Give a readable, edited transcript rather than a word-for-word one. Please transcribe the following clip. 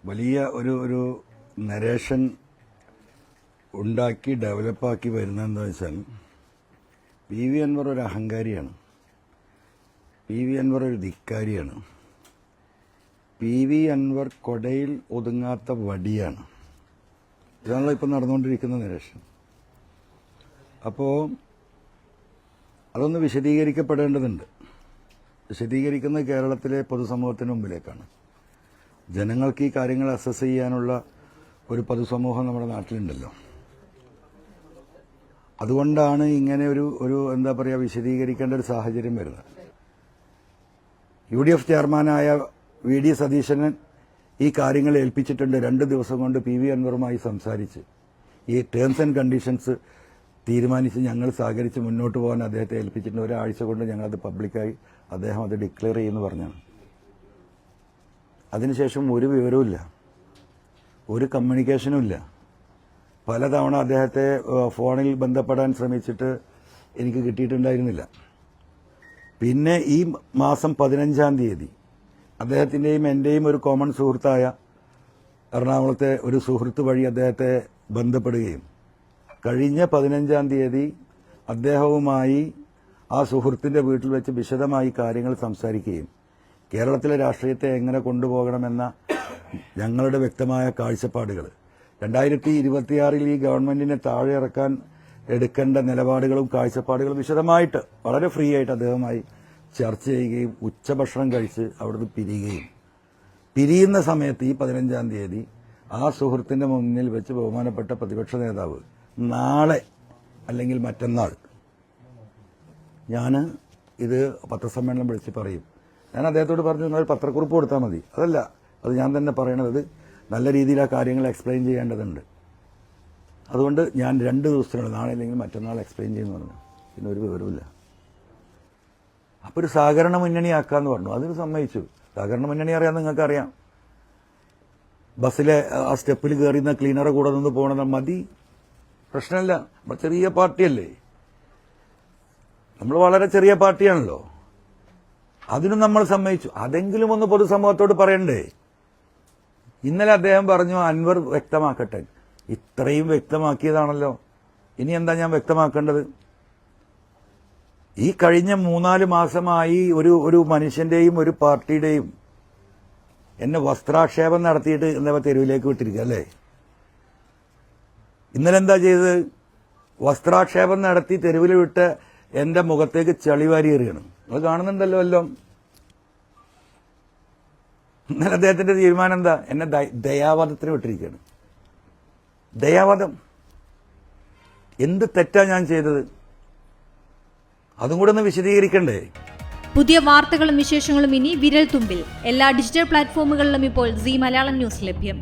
വലിയ ഒരു നരേഷൻ ഉണ്ടാക്കി ഡെവലപ്പാക്കി വരുന്നതെന്ന് വെച്ചാൽ പി വി അൻവർ ഒരു അഹങ്കാരിയാണ്, പി വി അൻവർ ഒരു ധിക്കാരിയാണ്, പി വി അൻവർ കൊടയിൽ ഒതുങ്ങാത്ത വടിയാണ്. ഇതാണല്ലോ ഇപ്പം നടന്നുകൊണ്ടിരിക്കുന്ന നരേഷൻ. അപ്പോൾ അതൊന്ന് വിശദീകരിക്കപ്പെടേണ്ടതുണ്ട്. വിശദീകരിക്കുന്നത് കേരളത്തിലെ പൊതുസമൂഹത്തിന് മുമ്പിലേക്കാണ്. ജനങ്ങൾക്ക് ഈ കാര്യങ്ങൾ അസസ് ചെയ്യാനുള്ള ഒരു പൊതുസമൂഹം നമ്മുടെ നാട്ടിലുണ്ടല്ലോ. അതുകൊണ്ടാണ് ഇങ്ങനെ ഒരു എന്താ പറയുക വിശദീകരിക്കേണ്ട ഒരു സാഹചര്യം വരുന്നത്. UDF ചെയർമാനായ VD സതീശന് ഈ കാര്യങ്ങൾ ഏൽപ്പിച്ചിട്ടുണ്ട്. 2 ദിവസം കൊണ്ട് പി വി അൻവറുമായി സംസാരിച്ച് ഈ ടേംസ് ആൻഡ് കണ്ടീഷൻസ് തീരുമാനിച്ച് ഞങ്ങൾ സഹകരിച്ച് മുന്നോട്ട് പോകാൻ അദ്ദേഹത്തെ ഏൽപ്പിച്ചിട്ടുണ്ട്. ഒരാഴ്ച കൊണ്ട് ഞങ്ങളത് പബ്ലിക്കായി അദ്ദേഹം അത് ഡിക്ലെയർ ചെയ്യുമെന്ന് പറഞ്ഞാണ്. അതിനുശേഷം ഒരു വിവരവുമില്ല, ഒരു കമ്മ്യൂണിക്കേഷനും ഇല്ല. പലതവണ അദ്ദേഹത്തെ ഫോണിൽ ബന്ധപ്പെടാൻ ശ്രമിച്ചിട്ട് എനിക്ക് കിട്ടിയിട്ടുണ്ടായിരുന്നില്ല. പിന്നെ ഈ മാസം 15-ാം തീയതി അദ്ദേഹത്തിൻ്റെയും എൻ്റെയും ഒരു കോമൺ സുഹൃത്തായ എറണാകുളത്തെ ഒരു സുഹൃത്ത് വഴി അദ്ദേഹത്തെ ബന്ധപ്പെടുകയും കഴിഞ്ഞ 15-ാം തീയതി അദ്ദേഹവുമായി ആ സുഹൃത്തിൻ്റെ വീട്ടിൽ വെച്ച് വിശദമായി കാര്യങ്ങൾ സംസാരിക്കുകയും കേരളത്തിലെ രാഷ്ട്രീയത്തെ എങ്ങനെ കൊണ്ടുപോകണമെന്ന ഞങ്ങളുടെ വ്യക്തമായ കാഴ്ചപ്പാടുകൾ 2026 ഈ ഗവൺമെന്റിനെ താഴെ ഇറക്കാൻ എടുക്കേണ്ട നിലപാടുകളും കാഴ്ചപ്പാടുകളും വിശദമായിട്ട് വളരെ ഫ്രീ ആയിട്ട് അദ്ദേഹവുമായി ചർച്ച ചെയ്യുകയും ഉച്ചഭക്ഷണം കഴിച്ച് അവിടുന്ന് പിരിയുന്ന സമയത്ത് ഈ 15-ാം തീയതി ആ സുഹൃത്തിന്റെ മുന്നിൽ വെച്ച് ബഹുമാനപ്പെട്ട പ്രതിപക്ഷ നേതാവ് നാളെ അല്ലെങ്കിൽ മറ്റന്നാൾ ഞാൻ ഇത് പത്രസമ്മേളനം വിളിച്ച് പറയും. ഞാൻ അദ്ദേഹത്തോട് പറഞ്ഞു, നിങ്ങൾ പത്രക്കുറിപ്പ് കൊടുത്താൽ മതി. അതല്ല, അത് ഞാൻ തന്നെ പറയണത് നല്ല രീതിയിൽ ആ കാര്യങ്ങൾ എക്സ്പ്ലെയിൻ ചെയ്യേണ്ടതുണ്ട്. അതുകൊണ്ട് ഞാൻ 2 ദിവസത്തിനുള്ളിൽ നാളെ അല്ലെങ്കിൽ മറ്റന്നാൾ എക്സ്പ്ലെയിൻ ചെയ്യുന്നു പറഞ്ഞു. പിന്നെ ഒരു വിവരമില്ല. അപ്പോൾ ഒരു സഹകരണ മുന്നണിയാക്കാന്ന് പറഞ്ഞു. അതിന് സമ്മതിച്ചു. സഹകരണ മുന്നണി അറിയാമെന്ന് നിങ്ങൾക്കറിയാം. ബസ്സിലെ ആ സ്റ്റെപ്പിൽ കയറിയുന്ന ക്ലീനറെ കൂടെ നിന്ന് പോകണത് മതി, പ്രശ്നമില്ല. നമ്മൾ ചെറിയ പാർട്ടിയല്ലേ, നമ്മൾ വളരെ ചെറിയ പാർട്ടിയാണല്ലോ. അതിനും നമ്മൾ സമ്മതിച്ചു. അതെങ്കിലും ഒന്ന് പൊതുസമൂഹത്തോട് പറയണ്ടേ? ഇന്നലെ അദ്ദേഹം പറഞ്ഞു അൻവർ വ്യക്തമാക്കട്ടെ. ഇത്രയും വ്യക്തമാക്കിയതാണല്ലോ, ഇനി എന്താ ഞാൻ വ്യക്തമാക്കേണ്ടത്? ഈ കഴിഞ്ഞ 3-4 മാസമായി ഒരു മനുഷ്യന്റെയും ഒരു പാർട്ടിയുടെയും എന്നെ വസ്ത്രാക്ഷേപം നടത്തിയിട്ട് എന്താ തെരുവിലേക്ക് വിട്ടിരിക്കുക അല്ലേ? ഇന്നലെ എന്താ ചെയ്തത്? വസ്ത്രാക്ഷേപം നടത്തി തെരുവിൽ വിട്ട് എന്റെ മുഖത്തേക്ക് ചളിവാരി എറിയണം. നിങ്ങൾ കാണുന്നുണ്ടല്ലോ എല്ലാം. ഇന്നലെ അദ്ദേഹത്തിന്റെ തീരുമാനം എന്താ? എന്നെ ദയാവാദത്തിന് വിട്ടിരിക്കുകയാണ്. ദയാവാദം. എന്ത് തെറ്റാ ഞാൻ ചെയ്തത്? അതും കൂടെ ഒന്ന് വിശദീകരിക്കണ്ടേ? പുതിയ വാർത്തകളും വിശേഷങ്ങളും ഇനി വിരൽ തുമ്പിൽ. എല്ലാ ഡിജിറ്റൽ പ്ലാറ്റ്ഫോമുകളിലും ഇപ്പോൾ സീ മലയാളം ന്യൂസ് ലഭ്യം.